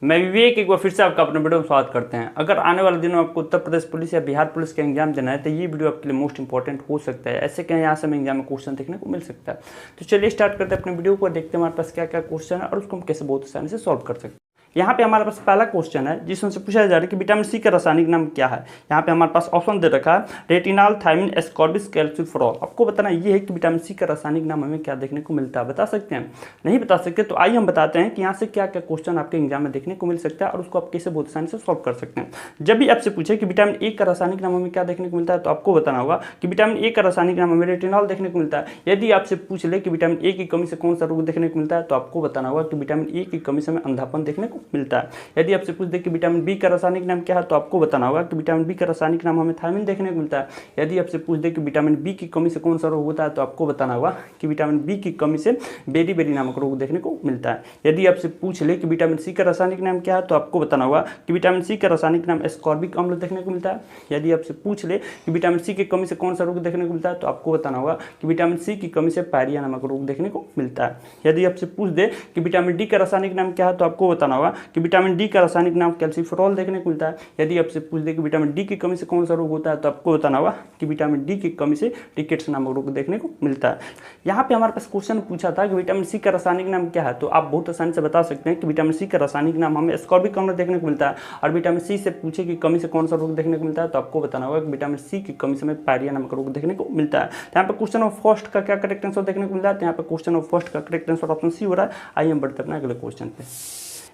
मैं विवेक एक बार फिर से आपका अपने वीडियो में स्वागत करते हैं। अगर आने वाले दिनों में आपको उत्तर प्रदेश पुलिस या बिहार पुलिस का एग्जाम देना है तो ये वीडियो आपके लिए मोस्ट इंपॉर्टेंट हो सकता है। ऐसे कहीं यहाँ से हमें एग्जाम में क्वेश्चन देखने को मिल सकता है। तो चलिए स्टार्ट करते हैं अपने वीडियो को, देखते हैं हमारे पास क्या क्या क्वेश्चन है और उसको हम कैसे बहुत आसानी से सॉल्व कर सकते हैं। यहाँ पे हमारे पास पहला क्वेश्चन है जिसमें से पूछा जा रहा है कि विटामिन सी का रासायनिक नाम क्या है। यहाँ पे हमारे पास ऑप्शन दे रखा है रेटिनॉल, थायमिन, एस्कॉर्बिक, कैल्सिफेरॉल। आपको बताना ये है कि विटामिन सी का रासायनिक नाम हमें क्या देखने को मिलता है, बता सकते हैं? नहीं बता सकते तो आइए हम बताते हैं कि यहाँ से क्या क्या क्वेश्चन आपके एग्जाम में देखने को मिल सकता है और उसको आप कैसे बहुत आसानी से सॉल्व कर सकते हैं। जब भी आपसे पूछे कि विटामिन ए का रासायनिक नाम हमें क्या देखने को मिलता है तो आपको बताना होगा कि विटामिन ए का रासायनिक नाम हमें रेटिनॉल देखने को मिलता है। यदि आपसे पूछ ले कि विटामिन ए की कमी से कौन सा रोग देखने को मिलता है तो आपको बताना होगा कि विटामिन ए की कमी से हमें अंधापन देखने को मिलता है। यदि आपसे पूछ दे कि विटामिन बी का रासायनिक नाम क्या है तो आपको बताना होगा कि विटामिन बी का रासायनिक नाम हमें थायमिन देखने को मिलता है। यदि आपसे पूछ दे कि विटामिन बी की कमी से कौन सा रोग होता है तो आपको बताना होगा कि विटामिन बी की कमी से बेरी नामक रोग देखने को मिलता है। यदि आपसे पूछ ले कि विटामिन सी का रासायनिक नाम क्या है तो आपको बताना होगा कि विटामिन सी का रासायनिक नाम एस्कॉर्बिक अम्ल देखने को मिलता है। यदि आपसे पूछ ले कि विटामिन सी की कमी से कौन सा रोग देखने को मिलता है तो आपको बताना होगा कि विटामिन सी की कमी से पायरिया नामक रोग देखने को मिलता है। यदि आपसे पूछ दे कि विटामिन डी का रासायनिक नाम क्या है तो आपको बताना होगा कि विटामिन डी का रासायनिक नाम कैल्सिफेरॉल देखने को मिलता है। यदि आपसे पूछ दे कि विटामिन डी की कमी से कौन सा रोग होता है तो आपको बताना होगा कि विटामिन डी की कमी से रिकेट्स नामक रोग देखने को मिलता है। यहाँ पे हमारे पास क्वेश्चन पूछा था कि विटामिन सी का रासायनिक नाम क्या है, तो आप बहुत आसानी से बता सकते हैं कि विटामिन सी का रासायनिक नाम हमें एस्कॉर्बिक अम्ल देखने को मिलता है। और विटामिन सी से पूछे कि कमी से कौन सा रोग देखने को मिलता है तो आपको बताना होगा कि विटामिन सी की कमी से हमें पायरिया नामक रोग देखने को मिलता है। यहाँ पे क्वेश्चन ऑफ फर्स्ट का क्या करेक्ट आंसर देखने को मिलता है, यहाँ पे क्वेश्चन ऑफ फर्स्ट का करेक्ट आंसर ऑप्शन सी हो रहा है। आइए हम बढ़ते अपने अगले क्वेश्चन पे।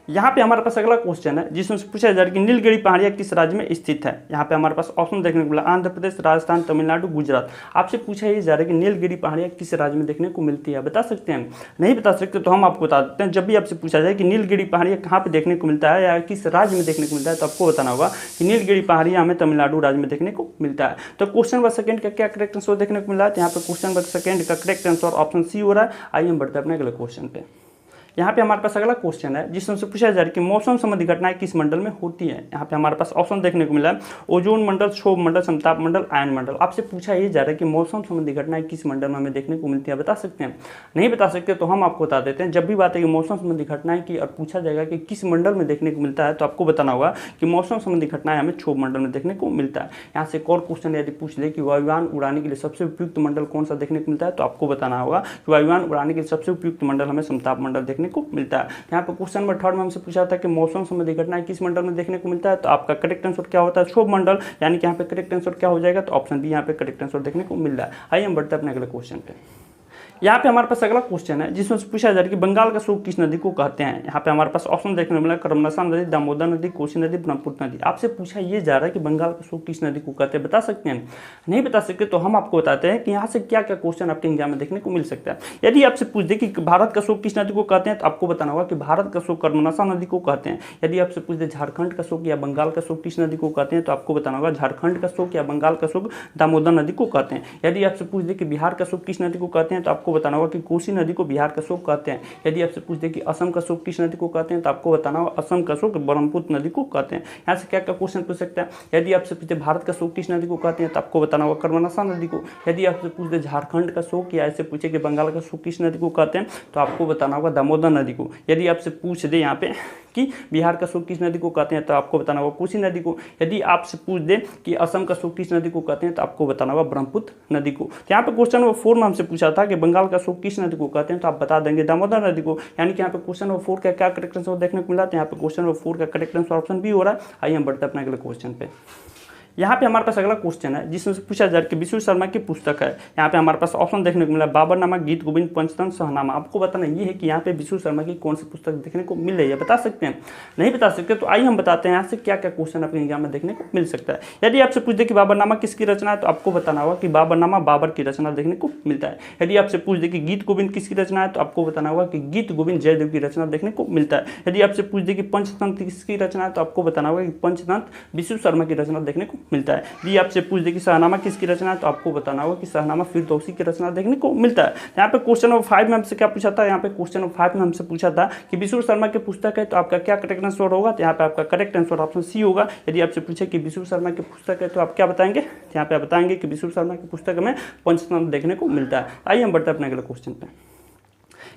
यहाँ पे हमारे पास अगला क्वेश्चन है जिसमें पूछा जा रहा है कि नीलगिरी पहाड़ियाँ किस राज्य में स्थित है। यहाँ पे हमारे पास ऑप्शन देखने को मिला आंध्र प्रदेश, राजस्थान, तमिलनाडु, गुजरात। आपसे पूछा ये जा रहा है कि नीलगिरी पहाड़ियाँ किस राज्य में देखने को मिलती है, बता सकते हैं? नहीं बता सकते तो हम आपको बता देते हैं। जब भी आपसे पूछा जाए कि नीलगिरी पहाड़ियाँ कहाँ पे देखने को मिलता है या किस राज्य में देखने को मिलता है तो आपको बताना होगा कि नीलगिरी पहाड़ियाँ हमें तमिलनाडु राज्य में देखने को मिलता है। तो क्वेश्चन नंबर सेकंड का क्या करेक्ट आंसर देखने को मिला है, यहाँ पे क्वेश्चन नंबर सेकंड का करेक्ट आंसर ऑप्शन सी हो रहा है। आइए हम बढ़ते हैं अपने अगले क्वेश्चन पे। यहाँ पे हमारे पास अगला क्वेश्चन है जिसमें से पूछा जा रहा है कि मौसम संबंधी घटनाएं किस मंडल में होती है। यहाँ पे हमारे पास ऑप्शन देखने को मिला है ओजोन मंडल, क्षोभ मंडल, समताप मंडल, आयन मंडल। आपसे पूछा ये जा रहा है कि मौसम संबंधी घटनाएं किस मंडल में हमें देखने को मिलती है, बता सकते हैं? नहीं बता सकते तो हम आपको बता देते हैं। जब भी बात है कि मौसम संबंधी घटनाएं की और पूछा जाएगा कि किस मंडल में देखने को मिलता है तो आपको बताना होगा कि मौसम संबंधी घटनाएं हमें क्षोभ मंडल में देखने को मिलता है। यहाँ से एक और क्वेश्चन यदि पूछ ले कि वायुयान उड़ाने के लिए सबसे उपयुक्त मंडल कौन सा देखने को मिलता है तो आपको बताना होगा कि वायुयान उड़ाने के लिए सबसे उपयुक्त मंडल हमें समताप मंडल देखने को मिलता है। यहाँ पे क्वेश्चन नंबर थर्ड में हमसे पूछा था कि मौसम संबंधी घटनाएं किस मंडल में देखने को मिलता है तो आपका करेक्ट आंसर क्या होता है, क्षोभ मंडल। यानी कि यहाँ पे करेक्ट आंसर क्या हो जाएगा तो ऑप्शन बी यहाँ पे करेक्ट आंसर देखने को मिल रहा है। आइए हम बढ़ते हैं अपने अगले क्वेश्चन पे। यहाँ पे हमारे पास अगला क्वेश्चन है जिसमें पूछा जा रहा है कि बंगाल का सूख किस नदी को कहते हैं। यहाँ पे हमारे पास ऑप्शन देखने को मिला कर्मनसा नदी, दामोदर नदी, कोसी नदी, ब्रह्मपुत्र नदी। आपसे पूछा ये जा रहा है कि बंगाल का सूख किस नदी को कहते हैं, बता सकते हैं? नहीं बता सकते तो हम आपको बताते हैं कि यहाँ से क्या क्या क्वेश्चन आपके एग्जाम में देखने को मिल सकता है। यदि आपसे पूछ दे कि भारत का शोक किस नदी को कहते हैं तो आपको बताना होगा कि भारत का शोक कर्मनसा नदी को कहते हैं। यदि आपसे पूछ दे झारखंड का शोक या बंगाल का शोक किस नदी को कहते हैं तो आपको बताना होगा झारखंड का शोक या बंगाल का शोक दामोदर नदी को कहते हैं। यदि आपसे पूछ दे कि बिहार का शोक किस नदी को कहते हैं तो आपको बताना होगा कि कोसी नदी को बिहार का शोक कहते हैं। यदि आपसे पूछ दे कि असम का शोक किस नदी को कहते हैं तो आपको बताना होगा असम का शोक ब्रह्मपुत्र नदी को कहते हैं। यहाँ से क्या क्या क्वेश्चन पूछ सकता है। यदि आपसे पूछते भारत का शोक किस नदी को कहते हैं तो आपको बताना होगा कर्मनसा नदी को। यदि आपसे पूछ दे झारखंड का शोक या ऐसे पूछे कि बंगाल का शोक किस नदी को कहते हैं तो आपको बताना होगा दामोदर नदी को। यदि आपसे पूछ दे यहाँ पे कि बिहार का शोक किस नदी को कहते हैं तो आपको बताना होगा कोसी नदी को। यदि आपसे पूछ दे कि असम का शोक किस नदी को कहते हैं तो आपको बताना होगा ब्रह्मपुत्र नदी को। तो यहाँ पे क्वेश्चन नंबर 4 में हमसे पूछा था कि बंगाल का शोक किस नदी को कहते हैं तो आप बता देंगे दामोदर नदी को। यानी कि यहाँ पे क्वेश्चन नंबर 4 का क्या करेक्ट आंसर देखने को मिला तो यहाँ पे क्वेश्चन नंबर 4 का करेक्ट आंसर ऑप्शन बी हो रहा है। आइए हम बढ़ते हैं अपने अगले क्वेश्चन पे। यहाँ पे हमारे पास अगला क्वेश्चन है जिसमें से पूछा जा रहा है कि विशु शर्मा की पुस्तक है। यहाँ पे हमारे पास ऑप्शन देखने को मिला बाबरनामा, गीत गोविंद, पंचतंत्र, शहनामा। आपको बताना ये है कि यहाँ पे विशु शर्मा की कौन सी पुस्तक देखने को मिल रही है, बता सकते हैं? नहीं बता सकते तो आइए हम बताते हैं यहाँ से क्या क्या क्वेश्चन आपके एग्जाम में देखने को मिल सकता है। यदि आपसे पूछ दे कि बाबरनामा किसकी रचना है तो आपको बताना होगा कि बाबरनामा बाबर की रचना देखने को मिलता है। यदि आपसे पूछ दे कि गीत गोविंद किसकी रचना है तो आपको बताना होगा कि गीत गोविंद जयदेव की रचना देखने को मिलता है। यदि आपसे पूछ दे कि पंचतंत्र किसकी रचना है तो आपको बताना होगा कि पंचतंत्र विशु शर्मा की रचना देखने को मिलता है। यदि आपसे पूछ दे कि शहनामा किसकी रचना है तो आपको बताना होगा कि शहनामा फिरदौसी की रचना देखने को मिलता है। यहाँ पे क्वेश्चन नंबर 5 में हमसे क्या पूछा था, यहाँ पे क्वेश्चन नंबर 5 में हमसे पूछा था कि विशु शर्मा की पुस्तक है तो आपका क्या करेक्ट आंसर होगा, तो यहाँ पे आपका करेक्ट आंसर ऑप्शन सी होगा। यदि आपसे पूछे कि विशु शर्मा की पुस्तक है तो आप क्या बताएंगे, यहाँ पे आप बताएंगे कि विशु शर्मा की पुस्तक में पंचतंत्र देखने को मिलता है। आइए हम बढ़ते हैं अपने अगले क्वेश्चन पे।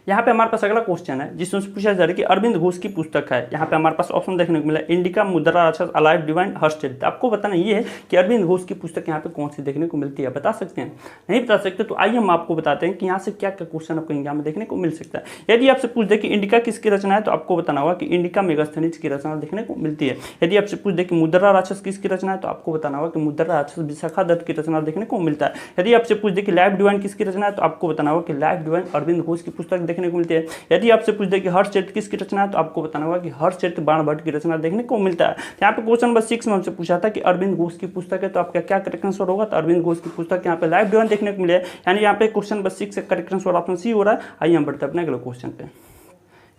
यहाँ पे हमारे पास अगला क्वेश्चन है जिसमें पूछा जा रहा है कि अरविंद घोष की पुस्तक है। यहाँ पे हमारे पास ऑप्शन देखने को मिला इंडिका, मुद्रा राक्षस, अलाइव, डिवाइन, हर्षचरित। आपको बताना ये है कि अरविंद घोष की पुस्तक यहाँ पे कौन सी देखने को मिलती है, बता सकते हैं? नहीं बता सकते तो आइए हम आपको बताते हैं कि यहाँ से क्या क्या क्वेश्चन आपको एग्जाम में देखने को मिल सकता है। यदि आपसे पूछ दे कि इंडिका किसकी रचना है तो आपको बताना होगा कि इंडिका मेगास्थनीज की रचना देखने को मिलती है। यदि आपसे पूछ दे कि मुद्रा राक्षस किसकी रचना है तो आपको बताना होगा कि मुद्रा राक्षस विशाखा दत्त की रचना देखने को मिलता है। यदि आपसे पूछ दे कि लाइव डिवाइन किसकी रचना है तो आपको बताना होगा कि लाइव डिवाइन अरविंद घोष की पुस्तक देखने को मिलती है। यदि आपसे पूछ दे कि हर्षचरित किसकी रचना है तो आपको बताना होगा कि हर्षचरित बाणभट्ट की रचना देखने को मिलता है। यहाँ पे क्वेश्चन नंबर 6 में हमसे पूछा था कि अरविंद घोष की पुस्तक है तो आपका क्या करेक्ट आंसर होगा, तो अरविंद घोष की पुस्तक यहाँ पे लाइव डिवाइन देखने को मिले। यानी यहाँ पे क्वेश्चन नंबर 6 से करेक्ट आंसर ऑप्शन सी हो रहा है। आइए हम बढ़ते हैं अपने अगले क्वेश्चन पे।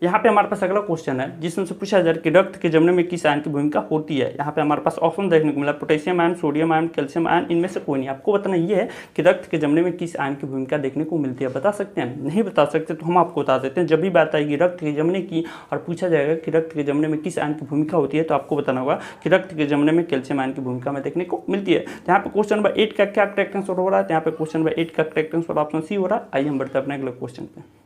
यहाँ पे हमारे पास अगला क्वेश्चन है जिसमें से पूछा जा रहा है कि रक्त के जमने में किस आयन की भूमिका होती है। यहाँ पे हमारे पास ऑप्शन देखने को मिला potassium ion, sodium ion, calcium ion, इनमें से कोई नहीं। आपको बताना ये है कि रक्त के जमने में किस आयन की भूमिका देखने को मिलती है, बता सकते हैं? नहीं बता सकते तो हम आपको बता देते हैं। जब भी बात आएगी रक्त के जमने की और पूछा जाएगा कि रक्त के जमने में किस आयन की भूमिका होती है तो आपको बताना होगा कि रक्त के जमने में कैल्शियम आयन की भूमिका में देखने को मिलती है। यहाँ पे क्वेश्चन नंबर 8 का क्या करेक्ट आंसर हो रहा है? यहाँ पे क्वेश्चन नंबर 8 का करेक्ट आंसर ऑप्शन सी हो रहा है। आइए हम बढ़ते हैं अपने अगले क्वेश्चन पे।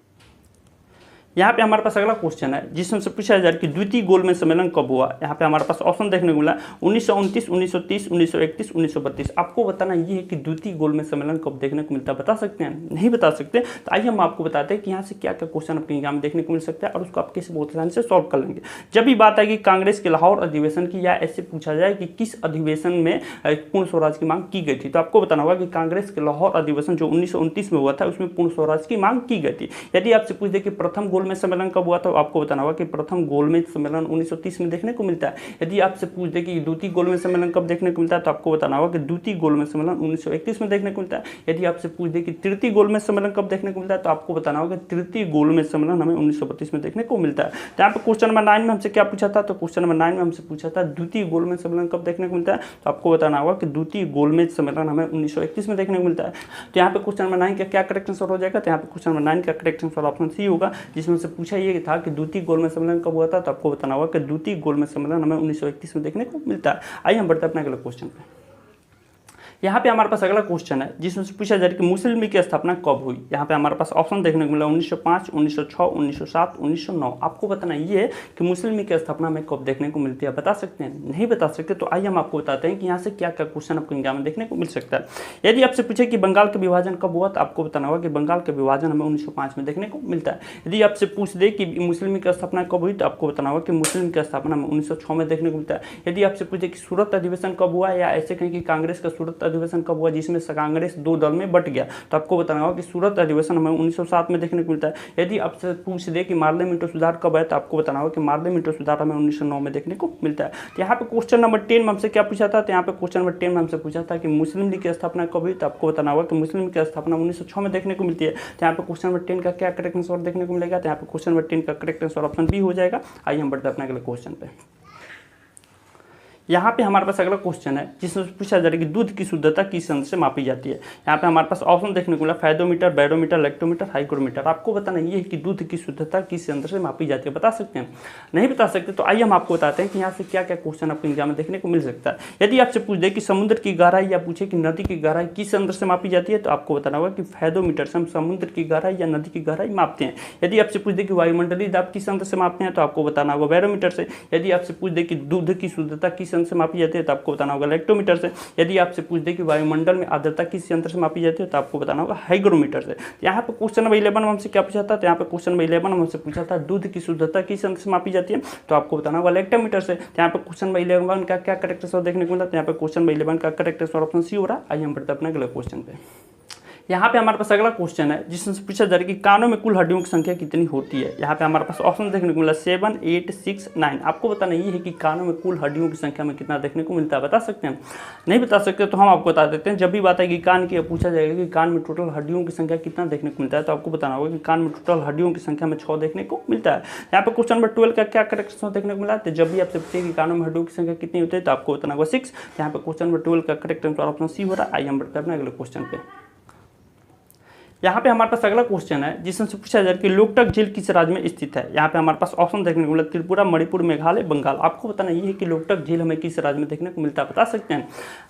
यहाँ पे हमारे पास अगला क्वेश्चन है जिसमें से पूछा जा रहा है कि द्वितीय गोलमेज सम्मेलन कब हुआ। यहाँ पे हमारे पास ऑप्शन देखने को मिला 1929, 1930, 1931, 1932। आपको बताना ये है कि द्वितीय गोलमेज सम्मेलन कब देखने को मिलता है, बता सकते हैं? नहीं बता सकते तो आइए हम आपको बताते हैं कि यहाँ से क्या क्या क्वेश्चन आपके एग्जाम में देखने को मिल सकता है और उसको आप कैसे बहुत आसानी से सॉल्व कर लेंगे। जब भी बात आएगी कांग्रेस के लाहौर अधिवेशन की या ऐसे पूछा जाए कि किस अधिवेशन में पूर्ण स्वराज की मांग की गई थी तो आपको बताना होगा कि कांग्रेस के लाहौर अधिवेशन जो 1929 में हुआ था उसमें पूर्ण स्वराज की मांग की गई थी। यदि आपसे पूछ दे कि प्रथम गोलमेज सम्मेलन कब हुआ तो आपको बताना होगा कि प्रथम गोलमेज सम्मेलन 1930 में देखने को मिलता है। यदि आपसे पूछ दे कि द्वितीय गोलमेज सम्मेलन कब देखने को मिलता है तो आपको बताना होगा कि द्वितीय गोलमेज सम्मेलन 1931 में देखने को मिलता है। यदि आपसे पूछ दे कि तृतीय गोलमेज सम्मेलन कब देखने को मिलता है तो आपको बताना होगा कि तृतीय गोलमेज सम्मेलन हमें 1932 में देखने को मिलता है। तो यहाँ पे क्वेश्चन नंबर 9 में हमसे क्या पूछा था, तो क्वेश्चन नंबर 9 में हमसे पूछा था द्वितीय गोलमेज सम्मेलन कब देखने को मिलता है तो आपको बताना होगा कि द्वितीय गोलमेज सम्मेलन हमें 1931 में देखने को मिलता है। तो यहाँ पे क्वेश्चन नंबर 9 का क्या करेक्ट आंसर हो जाएगा, तो यहाँ पे क्वेश्चन नंबर 9 का करेक्ट आंसर ऑप्शन सी होगा जिसमें से पूछा ये था कि द्वितीय गोलमेज सम्मेलन कब हुआ था तो आपको बताना होगा कि द्वितीय गोलमेज सम्मेलन हमें 1931 में देखने को मिलता है। आइए हम बढ़ते हैं अपने अगले क्वेश्चन पे। यहाँ पे हमारे पास अगला क्वेश्चन है जिसमें से पूछा जा रहा है कि मुस्लिम लीग की स्थापना कब हुई। यहाँ पे हमारे पास ऑप्शन देखने को मिला 1905, 1906, 1907, 1909। आपको बताना ये है कि मुस्लिम लीग की स्थापना में कब देखने को मिलती है, बता सकते हैं? नहीं बता सकते तो आइए हम आपको बताते हैं कि यहाँ से क्या क्या क्वेश्चन आपको एग्जाम में देखने को मिल सकता है। यदि आपसे पूछे कि बंगाल का विभाजन कब हुआ तो आपको बताना होगा कि बंगाल का विभाजन हमें 1905 में देखने को मिलता है। यदि आपसे पूछ दे कि मुस्लिम लीग की स्थापना कब हुई तो आपको बताना होगा कि मुस्लिम लीग की स्थापना हमें 1906 में देखने को मिलता है। यदि आपसे पूछे कि सूरत अधिवेशन कब हुआ या ऐसे कहें कि कांग्रेस का सूरत अधिवेशन कब हुआ जिसमें कांग्रेस दो दल में बट गया तो आपको बताना होगा कि सूरत अधिवेशन हमें 1907 में देखने को मिलता है। यदि आपसे पूछ दे कि मार्ले मिंटो सुधार कब है तो आपको बताना होगा कि मार्ले मिंटो सुधार हमें 1909 में देखने को मिलता है। तो यहाँ पे क्वेश्चन नंबर 10 में हमसे क्या पूछा था, तो यहाँ पे क्वेश्चन नंबर 10 में हमसे पूछा था कि मुस्लिम लीग की स्थापना कब हुई तो आपको बताना होगा कि मुस्लिम लीग की स्थापना 1906 में देखने को मिलती है। तो यहाँ पे क्वेश्चन नंबर 10 का क्या करेक्ट आंसर देखने को मिलेगा, तो यहाँ पे क्वेश्चन नंबर 10 का करेक्ट आंसर ऑप्शन बी हो जाएगा। आइए हम बढ़ते हैं अपने अगले क्वेश्चन पे। यहाँ पे हमारे पास अगला क्वेश्चन है जिसमें पूछा जा रहा है कि दूध की शुद्धता किस यंत्र से मापी जाती है। यहाँ पे हमारे पास ऑप्शन देखने को मिला फेडोमीटर, बैरोमीटर, लैक्टोमीटर, हाइग्रोमीटर। आपको बताना ये है कि दूध की शुद्धता किस यंत्र से मापी जाती है, बता सकते हैं? नहीं बता सकते तो आइए हम आपको बताते हैं कि यहाँ से क्या क्या क्वेश्चन आपको एग्जाम में देखने को मिल सकता है। यदि आपसे पूछ दे कि समुद्र की गहराई या पूछे कि नदी की गहराई किस यंत्र से मापी जाती है तो आपको बताना होगा कि फेडोमीटर से हम समुद्र की गहराई या नदी की गहराई मापते हैं। यदि आपसे पूछ दे कि वायुमंडलीय दाब किस यंत्र से मापते हैं तो आपको बताना होगा बैरोमीटर से। यदि आपसे पूछ दे कि दूध की शुद्धता किस यंत्र से मापी जाती है आपको बताना होगा लैक्टोमीटर से। यदि आपसे पूछ दे कि वायुमंडल में आर्द्रता किस यंत्र से मापी जाती है तो आपको बताना होगा हाइग्रोमीटर से। यहाँ पे क्वेश्चन नंबर 11 में हमसे क्या पूछा था, तो यहाँ पे क्वेश्चन नंबर 11 में हमसे पूछा था दूध की शुद्धता किस यंत्र से मापी जाती है तो आपको बताना होगा लैक्टोमीटर से। यहाँ पे क्वेश्चन नंबर 11 का क्या करेक्ट आंसर देखने को मिलता है, यहाँ पे क्वेश्चन नंबर 11 का करेक्ट आंसर ऑप्शन सी हो रहा है। आइए हम बढ़ते हैं अपने अगले क्वेश्चन पे। यहाँ पे हमारे पास अगला क्वेश्चन है जिसमें पूछा जा रहा है कि कानों में कुल हड्डियों की संख्या कितनी होती है। यहाँ पे हमारे पास ऑप्शन देखने को मिला 7, 8, 6, 9। आपको बताना ये है कि कानों में कुल हड्डियों की संख्या में कितना देखने को मिलता है, बता सकते हैं? नहीं बता सकते तो हम आपको बता देते हैं। जब भी बात आएगी कान की, पूछा जाएगा कि कान में टोटल हड्डियों की संख्या कितना देखने को मिलता है तो आपको बताना होगा कि कान में टोटल हड्डियों की संख्या में 6 देखने को मिलता है। यहाँ पे क्वेश्चन नंबर 12 का क्या करेक्ट आंसर देखने को मिला, तो जब भी आपसे पूछे कि कानों में हड्डियों की संख्या कितनी होती है तो आपको बताना होगा 6। यहाँ पे क्वेश्चन नंबर 12 का करेक्ट आंसर ऑप्शन सी हो रहा है। आइए हम बढ़ते हैं अपने अगले क्वेश्चन पे। यहाँ पे हमारे पास अगला क्वेश्चन है जिसमें से पूछा जाए कि लोकटक झील किस राज्य में स्थित है। यहाँ पे हमारे पास ऑप्शन देखने को मिला त्रिपुरा, मणिपुर, मेघालय, बंगाल। आपको बताना ये है कि लोकटक झील हमें किस राज्य में देखने को मिलता है, बता सकते हैं?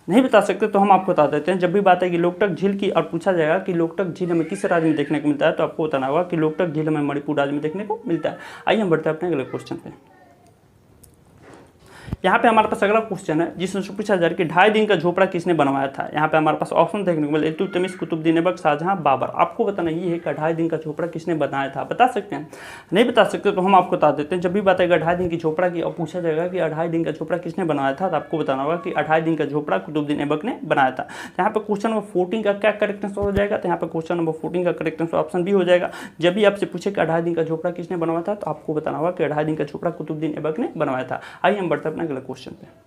नहीं बता सकते तो हम आपको बता देते हैं। जब भी बात है कि लोकटक झील की और पूछा जाएगा कि लोकटक झील हमें किस राज्य में देखने को मिलता है तो आपको बताना होगा कि लोकटक झील हमें मणिपुर राज्य में देखने को मिलता है। आइए हम बढ़ते हैं अपने अगले क्वेश्चन पे। यहाँ पे हमारे पास अगला क्वेश्चन है जिसमें से पूछा जा रहा है कि 2.5 दिन का झोपड़ा किसने बनवाया था। यहाँ पे हमारे पास ऑप्शन देखने को मिले इल्तुतमिश, कुतुबुद्दीन ऐबक, शाहजहां, बाबर। आपको बताना ये है कि 2.5 दिन का झोपड़ा किसने बनाया था, बता सकते हैं? नहीं बता सकते तो हम आपको बता देते हैं। जब भी बात आएगा 2.5 दिन की झोपड़ा की और पूछा जाएगा कि 2.5 दिन का झोपड़ा किसने बनाया था तो आपको बताना होगा कि 2.5 दिन का झोपड़ा कुतुबुद्दीन ऐबक ने बनाया था। यहाँ पे क्वेश्चन नंबर 14 का क्या करेक्ट आंसर हो जाएगा, तो यहाँ पे क्वेश्चन नंबर 14 का करेक्ट आंसर ऑप्शन बी हो जाएगा। जब भी आपसे पूछे कि 2.5 दिन का झोपड़ा किसने बनवाया था तो आपको बताना होगा कि 2.5 दिन का झोपड़ा कुतुबुद्दीन ऐबक ने बनवाया था। आइए हम बढ़ते हैं अपने अगले क्वेश्चन पे।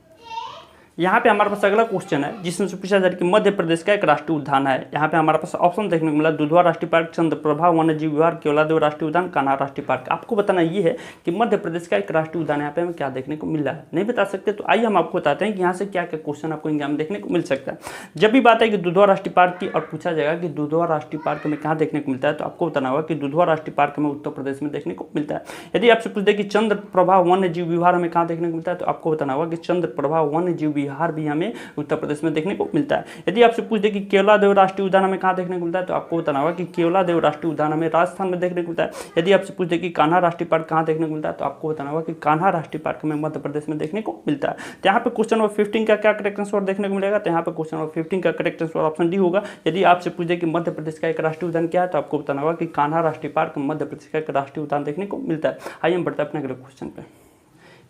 यहाँ पे हमारे पास अगला क्वेश्चन है जिसमें से पूछा जा रहा है कि मध्य प्रदेश का एक राष्ट्रीय उद्यान है। यहाँ पे हमारे पास ऑप्शन देखने को मिला दुधवा राष्ट्रीय पार्क, चंद्रप्रभा वन्यजीव विहार, केवलादेव राष्ट्रीय उद्यान, कान्हा राष्ट्रीय पार्क। आपको बताना ये है कि मध्य प्रदेश का एक राष्ट्रीय उद्यान यहाँ पे हमें क्या देखने को मिल रहा है। नहीं बता सकते तो आइए हम आपको बताते हैं कि यहाँ से क्या क्या क्वेश्चन आपको एग्जाम में देखने को मिल सकता है। जब भी बात है कि दुधवा राष्ट्रीय पार्क की और पूछा जाएगा कि दुधवा राष्ट्रीय पार्क में कहाँ देखने को मिलता है तो आपको बताना होगा कि दुधवा राष्ट्रीय पार्क में उत्तर प्रदेश में देखने को मिलता है। यदि आपसे पूछ दे कि चंद्रप्रभा वन्यजीव विहार हमें कहाँ देखने को मिलता है तो आपको बताना होगा कि चंद्रप्रभा वन्यजीव विहार भी हमें उत्तर प्रदेश में देखने को मिलता है। यदि आपसे पूछ दे कि केवलादेव राष्ट्रीय उद्यान हमें कहाँ देखने को मिलता है तो आपको बताना होगा कि केवलादेव राष्ट्रीय उद्यान हमें राजस्थान में देखने को मिलता है। यदि आपसे पूछ दे कि कान्हा राष्ट्रीय पार्क कहाँ देखने को मिलता है तो आपको बताना होगा कि कान्हा राष्ट्रीय पार्क हमें मध्य प्रदेश में देखने को मिलता है। तो यहाँ पे क्वेश्चन नंबर 15 का क्या करेक्ट आंसर देखने को मिलेगा, तो यहाँ पे क्वेश्चन नंबर 15 का करेक्ट आंसर ऑप्शन डी होगा। यदि आपसे पूछ दे कि मध्य प्रदेश का एक राष्ट्रीय उद्यान क्या है तो आपको बताना होगा कि कान्हा राष्ट्रीय पार्क मध्य प्रदेश का एक राष्ट्रीय उद्यान देखने को मिलता है। आइए हम बढ़ते हैं अपने अगले क्वेश्चन पे।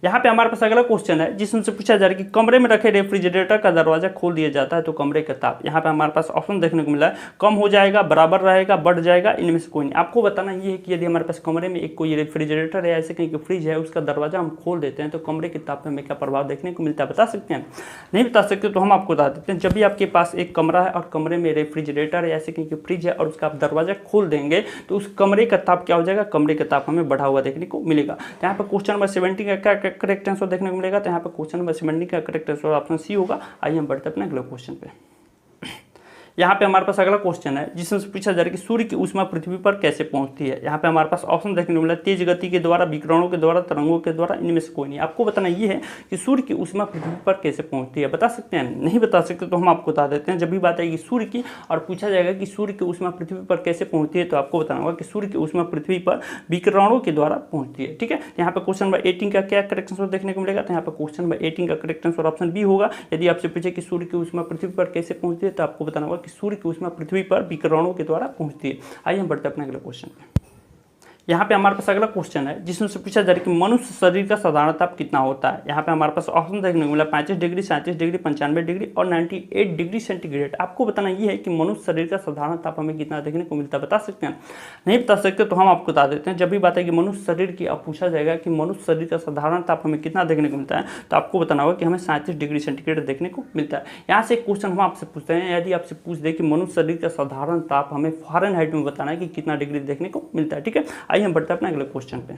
यहाँ पे हमारे पास अगला क्वेश्चन है जिसमें से पूछा जा रहा है कि कमरे में रखे रेफ्रिजरेटर का दरवाजा खोल दिया जाता है तो कमरे का ताप। यहाँ पे हमारे पास ऑप्शन देखने को मिला है कम हो जाएगा, बराबर रहेगा, बढ़ जाएगा, इनमें से कोई नहीं। आपको बताना ये है कि यदि हमारे पास कमरे में एक कोई रेफ्रिजरेटर है ऐसे कहीं फ्रिज है उसका दरवाजा हम खोल देते हैं तो कमरे के ताप में हमें क्या प्रभाव देखने को मिलता है, बता सकते हैं? नहीं बता सकते तो हम आपको बता देते हैं। जब भी आपके पास एक कमरा है और कमरे में रेफ्रिजरेटर है ऐसे कहीं फ्रिज है और उसका आप दरवाजा खोल देंगे तो उस कमरे का ताप क्या हो जाएगा, कमरे का ताप हमें बढ़ा हुआ देखने को मिलेगा। यहाँ पर क्वेश्चन नंबर 17 का क्या करेक्ट आंसर देखने मिलेगा, तो यहाँ पे क्वेश्चन नंबर 17 का करेक्ट आंसर ऑप्शन सी होगा। आइए हम बढ़ते हैं अपने अगले क्वेश्चन पे। यहाँ पे हमारे पास अगला क्वेश्चन है जिसमें से पूछा जा रहा है कि सूर्य की ऊष्मा पृथ्वी पर कैसे पहुंचती है। यहाँ पे हमारे पास ऑप्शन देखने को मिला तेज गति के द्वारा, विकिरणों के द्वारा, तरंगों के द्वारा, इनमें से कोई नहीं। आपको बताना ये है कि सूर्य की ऊष्मा पृथ्वी पर कैसे पहुंचती है, बता सकते हैं? नहीं बता सकते तो हम आपको बता देते हैं। जब भी बात आएगी सूर्य की और पूछा जाएगा कि सूर्य की ऊष्मा पृथ्वी पर कैसे पहुंचती है तो आपको बताना होगा कि सूर्य की ऊष्मा पृथ्वी पर विकिरणों के द्वारा पहुंचती है। ठीक है, यहाँ पे क्वेश्चन नंबर 18 का क्या करेक्ट आंसर देखने को मिलेगा, तो यहाँ पे क्वेश्चन नंबर 18 का करेक्ट आंसर ऑप्शन बी होगा। यदि आपसे पूछे कि सूर्य की ऊष्मा पृथ्वी पर कैसे पहुंचती है तो आपको बताना होगा कि सूर्य की ऊष्मा पृथ्वी पर विकिरणों के द्वारा पहुंचती है। आइए हम बढ़ते हैं अपने अगले क्वेश्चन पे। यहाँ पे हमारे पास अगला क्वेश्चन है जिसमें से पूछा जा रहा है कि मनुष्य शरीर का साधारण ताप कितना होता है। यहाँ पे हमारे पास ऑप्शन देखने को मिला 35 डिग्री, 37 डिग्री, 95 डिग्री और 98 डिग्री सेंटीग्रेड। आपको बताना ये है कि मनुष्य शरीर का साधारण ताप हमें कितना देखने को मिलता है, बता सकते हैं? नहीं बता सकते तो हम आपको बता देते हैं। जब भी बात है कि मनुष्य शरीर की अब पूछा जाएगा कि मनुष्य शरीर का साधारण ताप हमें कितना देखने को मिलता है तो आपको बताना होगा कि हमें 37 डिग्री सेंटीग्रेड देखने को मिलता है। यहाँ से एक क्वेश्चन हम आपसे पूछते हैं, यदि आपसे पूछ दे कि मनुष्य शरीर का साधारण ताप हमें फ़ारेनहाइट में बताना है कि कितना डिग्री देखने को मिलता है। ठीक है, आइए हम बढ़ते हैं अपने अगले क्वेश्चन पे।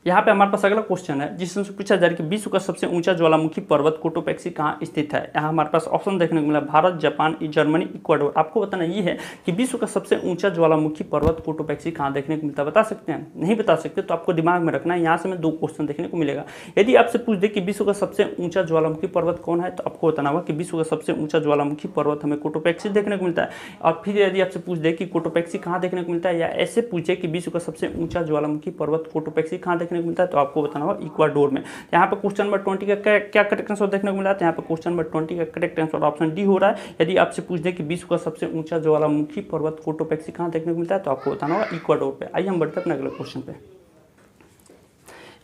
यहाँ पे हमारे पास अगला क्वेश्चन है जिसमें से पूछा जा रहा है कि विश्व का सबसे ऊंचा ज्वालामुखी पर्वत कोटोपेक्सी कहाँ स्थित है। यहाँ हमारे पास ऑप्शन देखने को मिला भारत, जापान, जर्मनी, इक्वाडोर। आपको बताना ये है कि विश्व का सबसे ऊंचा ज्वालामुखी पर्वत कोटोपेक्सी कहाँ देखने को मिलता है, बता सकते हैं? नहीं बता सकते तो आपको दिमाग में रखना है। यहाँ से हमें 2 क्वेश्चन देखने को मिलेगा। यदि आपसे पूछ दे कि विश्व का सबसे ऊंचा ज्वालामुखी पर्वत कौन है तो आपको बताना होगा कि विश्व का सबसे ऊंचा ज्वालामुखी पर्वत हमें कोटोपेक्सी देखने को मिलता है। और फिर यदि आपसे पूछ दे कि कोटोपेक्सी कहाँ देखने को मिलता है या ऐसे पूछे कि विश्व का सबसे ऊंचा ज्वालामुखी पर्वत कोटोपेक्सी कहाँ देखने को मिलता है तो आपको बताना होगा इक्वाडोर में। यहाँ पे क्वेश्चन नंबर 20 का क्या करेक्ट आंसर देखने को मिला है, यहाँ पे क्वेश्चन नंबर 20 का करेक्ट आंसर ऑप्शन डी हो रहा है। यदि आपसे पूछ दे कि विश्व का सबसे ऊंचा ज्वालामुखी पर्वत कोटोपेक्सी कहाँ देखने को मिलता है तो आपको बताना होगा इक्वाडोर पे। आइए हम बढ़ते हैं अपने अगले क्वेश्चन पे।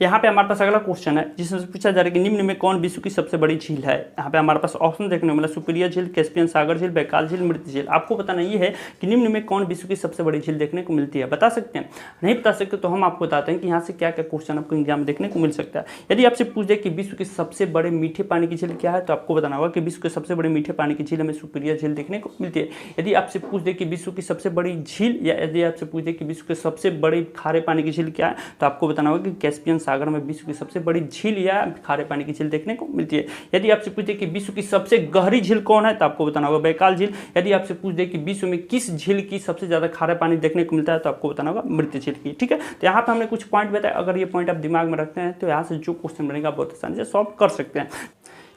यहाँ पे हमारे पास अगला क्वेश्चन है जिसमें से पूछा जा रहा है कि निम्न में कौन विश्व की सबसे बड़ी झील है। यहाँ पे हमारे पास ऑप्शन देखने को मिला सुपीरियर झील, कैस्पियन सागर झील, बैकाल झील, मृत झील। आपको बताना ये है कि निम्न में कौन विश्व की सबसे बड़ी झील देखने को मिलती है, बता सकते हैं? नहीं बता सकते तो हम आपको बताते हैं कि यहाँ से क्या क्या क्वेश्चन आपको एग्जाम में देखने को मिल सकता है। यदि आपसे पूछ दे कि विश्व की सबसे बड़े मीठे पानी की झील क्या है तो आपको बताना होगा कि विश्व के सबसे बड़े मीठे पानी की झील हमें सुपीरियर झील देखने को मिलती है। यदि आपसे पूछ दे कि विश्व की सबसे बड़ी झील या यदि आपसे पूछ दे कि विश्व के सबसे बड़े खारे पानी की झील क्या है तो आपको बताना होगा कि कैस्पियन सागर में विश्व की सबसे बड़ी झील या खारे पानी की झील देखने को मिलती है। यदि आपसे पूछे कि विश्व की सबसे गहरी झील कौन है तो आपको बताना होगा बैकाल झील। यदि आपसे पूछ दे कि विश्व में किस झील की सबसे ज्यादा खारा पानी देखने को मिलता है तो आपको बताना होगा मृत झील की। ठीक है, तो यहाँ पे हमने कुछ पॉइंट बताए, अगर ये पॉइंट आप दिमाग में रखते हैं तो यहाँ से जो क्वेश्चन बनेगा बहुत आसानी से सॉल्व कर सकते हैं।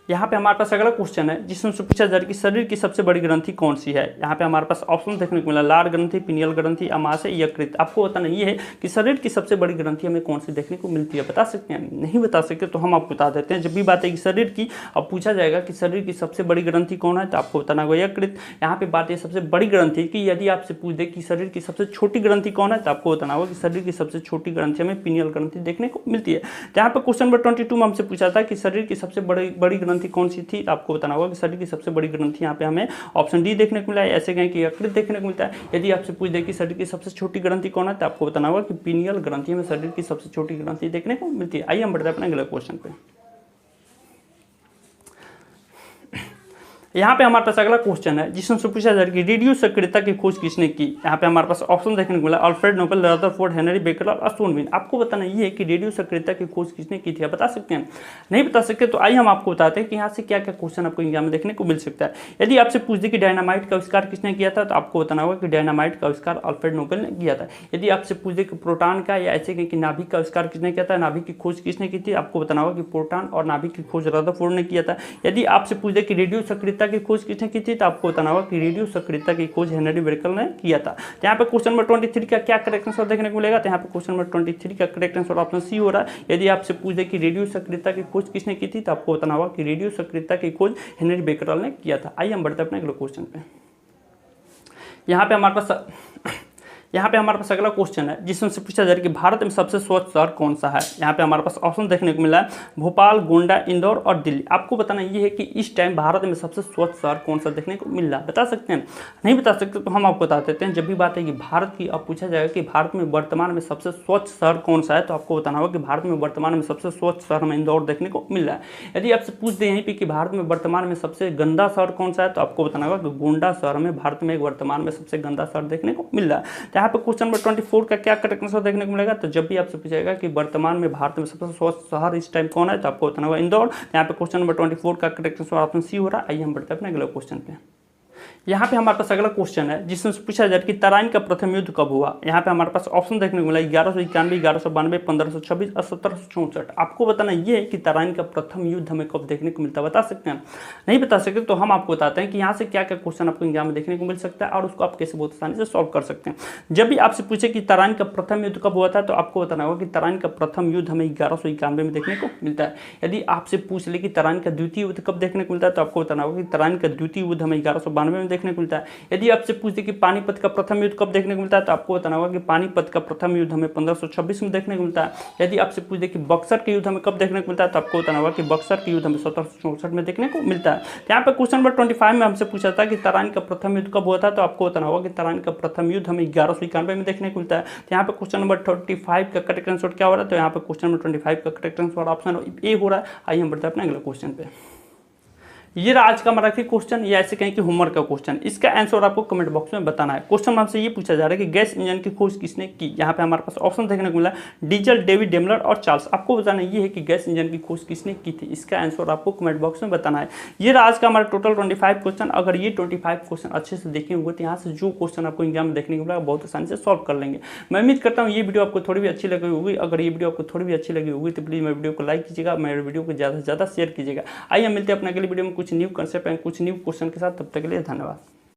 यहाँ पे हमारे पास अगला क्वेश्चन है जिसमें से पूछा जा रहा है कि शरीर की सबसे बड़ी ग्रंथि कौन सी है। यहाँ पे हमारे पास ऑप्शन देखने को मिला, लार ग्रंथि, पिनियल ग्रंथि, अमाशय, यकृत। आपको बताना ये है कि शरीर की सबसे बड़ी ग्रंथि हमें कौन सी देखने को मिलती है, बता सकते हैं? नहीं बता सकते तो हम आपको बता देते हैं। जब भी बात है कि शरीर की, अब पूछा जाएगा कि शरीर की सबसे बड़ी ग्रंथि कौन है तो आपको बताना होगा यकृत। यहाँ पे बात है सबसे बड़ी ग्रंथि की। यदि आपसे पूछ दे कि शरीर की सबसे छोटी ग्रंथि कौन है तो आपको बताना होगा कि शरीर की सबसे छोटी ग्रंथि हमें पिनियल ग्रंथि देखने को मिलती है। तो यहाँ पे क्वेश्चन नंबर 22 में हमसे पूछा था कि शरीर की सबसे बड़ी ग्रंथि कौन सी थी, आपको बताना होगा कि शरीर की सबसे बड़ी ग्रंथि यहाँ पे हमें ऑप्शन डी देखने को मिला है। ऐसे कहें कि यकृत देखने को मिलता है। यदि आपसे पूछ दे कि शरीर की सबसे छोटी ग्रंथि कौन है तो आपको बताना होगा कि पिनियल ग्रंथि में शरीर की सबसे छोटी ग्रंथि देखने को मिलती है। आइए हम बढ़ते हैं अपने अगले क्वेश्चन पे। यहाँ पे हमारे पास अगला क्वेश्चन है जिसमें से पूछा जा रहा है कि रेडियो सक्रियता की खोज किसने की। यहाँ पे हमारे पास ऑप्शन देखने को मिला, Alfred Nobel, Rutherford, Henry baker और स्टोनबिन। आपको बताना ये है कि रेडियो सक्रियता की खोज किसने की थी, आप बता सकते हैं? नहीं बता सकते तो आइए हम आपको बताते हैं कि यहाँ से क्या क्या क्वेश्चन आपको एग्जाम में देखने को मिल सकता है। यदि आपसे पूछ दे कि डायनामाइट का आविष्कार किसने किया था तो आपको बताना होगा कि डायनामाइट का आविष्कार अल्फ्रेड नोबेल ने किया था। यदि आपसे पूछ दे कि प्रोटॉन का या ऐसे कहें कि नाभिक का आविष्कार किसने किया था, नाभिक की खोज किसने की थी, आपको बताना होगा कि प्रोटॉन और नाभिक की खोज रदरफोर्ड ने किया था। यदि आपसे पूछ दे कि रेडियो सक्रियता की खोज किसने की थी तो आपको बताना होगा कि रेडियो सक्रियता की खोज हेनरी बेकर ने किया था। तो यहाँ पे क्वेश्चन नंबर 23 का क्या करेक्ट आंसर देखने को मिलेगा, तो यहाँ पे क्वेश्चन नंबर 23 का करेक्ट आंसर ऑप्शन सी हो रहा है। यदि आपसे पूछ दे कि रेडियो सक्रियता की खोज किसने की थी तो आपको बताना होगा कि रेडियो सक्रियता की खोज हेनरी बेकर ने किया था। आइए हम बढ़ते हैं अपने अगले क्वेश्चन पे। यहाँ पे हमारे पास अगला क्वेश्चन है जिसमें से पूछा जा रहा है कि भारत में सबसे स्वच्छ शहर कौन सा है। यहाँ पे हमारे पास ऑप्शन देखने को मिला है, भोपाल, गोंडा, इंदौर और दिल्ली। आपको बताना ये है कि इस टाइम भारत में सबसे स्वच्छ शहर कौन सा देखने को मिल रहा है, बता सकते हैं? नहीं बता सकते तो हम आपको बता देते हैं। जब भी बात है कि भारत की, अब पूछा जाएगा कि भारत में वर्तमान में सबसे स्वच्छ शहर कौन सा है तो आपको बताना होगा कि भारत में वर्तमान में सबसे स्वच्छ शहर में इंदौर देखने को मिल रहा है। यदि आपसे पूछ दे यहीं पर कि भारत में वर्तमान में सबसे गंदा शहर कौन सा है तो आपको बताना होगा कि गोंडा शहर में भारत में वर्तमान में सबसे गंदा शहर देखने को मिल रहा है। तो यहाँ पे क्वेश्चन नंबर 24 का क्या करेक्ट आंसर देखने को मिलेगा, तो जब भी आपसे पूछेगा कि वर्तमान में भारत में सबसे स्वच्छ शहर इस टाइम कौन है तो आपको बताना होगा इंदौर। यहाँ पे क्वेश्चन नंबर 24 का करेक्ट आंसर ऑप्शन सी हो रहा है। आइए हम बढ़ते हैं अपने अगले क्वेश्चन पे। यहाँ पे हमारे पास अगला क्वेश्चन है जिसमें पूछा जा रहा है कि तराइन का प्रथम युद्ध कब हुआ। यहाँ पे हमारे पास ऑप्शन देखने को मिला 1191, 1192, 1526 और 1764। आपको बताना ये है कि तराइन का प्रथम युद्ध हमें कब देखने को मिलता है, बता सकते हैं? नहीं बता सकते तो हम आपको बताते हैं कि यहाँ से क्या क्या क्वेश्चन आपको एग्जाम में देखने को मिल सकता है और उसको आप कैसे बहुत आसानी से सॉल्व कर सकते हैं। जब भी आपसे पूछे कि तराइन का प्रथम युद्ध कब हुआ था तो आपको बताना होगा कि तराइन का प्रथम युद्ध हमें 1191 में देखने को मिलता है। यदि आपसे पूछ ले कि तराइन का द्वितीय युद्ध कब देखने को मिलता है तो आपको बताना होगा कि तराइन का द्वितीय युद्ध हमें 1192 में देखने को मिलता है। यदि आपसे पूछते कि पानीपत का प्रथम युद्ध कब देखने को मिलता है तो आपको बताना होगा कि पानीपत का प्रथम युद्ध हमें 1526 में देखने को मिलता है। यदि आपसे पूछते कि बक्सर के युद्ध हमें कब देखने को मिलता है तो आपको बताना होगा कि बक्सर के युद्ध हमें 1764 में देखने को मिलता है। यहाँ पे क्वेश्चन नंबर 25 में हमसे पूछा था कि तराइन का प्रथम युद्ध कब हुआ था तो आपको बताना होगा कि तराइन का प्रथम युद्ध हमें 1191 में देखने को मिलता है। तो यहाँ पे क्वेश्चन नंबर 25 का करेक्ट आंसर क्या हो रहा है, तो यहाँ पे क्वेश्चन नंबर 25 का करेक्ट आंसर ऑप्शन ए हो रहा है। आइए हम बढ़ते हैं अपने अगले क्वेश्चन पे। ये रहा आज का हमारा क्वेश्चन, या ऐसे कहें कि होमवर्क का क्वेश्चन। इसका आंसर आपको कमेंट बॉक्स में बताना है। क्वेश्चन हमसे ये पूछा जा रहा है कि गैस इंजन की खोज किसने की। यहाँ पे हमारे पास ऑप्शन देखने को मिला, डीजल, डेविड डेमलर और चार्ल्स। आपको बताना ये है कि गैस इंजन की खोज किसने की थी। इसका आंसर आपको कमेंट बॉक्स में बताना है। ये रहा आज का हमारा टोटल 25 क्वेश्चन। अगर ये 25 क्वेश्चन अच्छे से देखे होंगे तो यहाँ से जो क्वेश्चन आपको एग्जाम में देखने को मिलेगा बहुत आसानी से सॉल्व कर लेंगे। मैं उम्मीद करता हूँ ये वीडियो आपको थोड़ी भी अच्छी लगी होगी। अगर ये वीडियो आपको थोड़ी भी अच्छी लगी होगी तो प्लीज़ मेरे वीडियो को लाइक कीजिएगा, मेरे वीडियो को ज़्यादा से ज़्यादा शेयर कीजिएगा। आइए मिलते हैं अपने अगली वीडियो में कुछ न्यू कंसेप्ट, कुछ न्यू क्वेश्चन के साथ। तब तक के लिए धन्यवाद।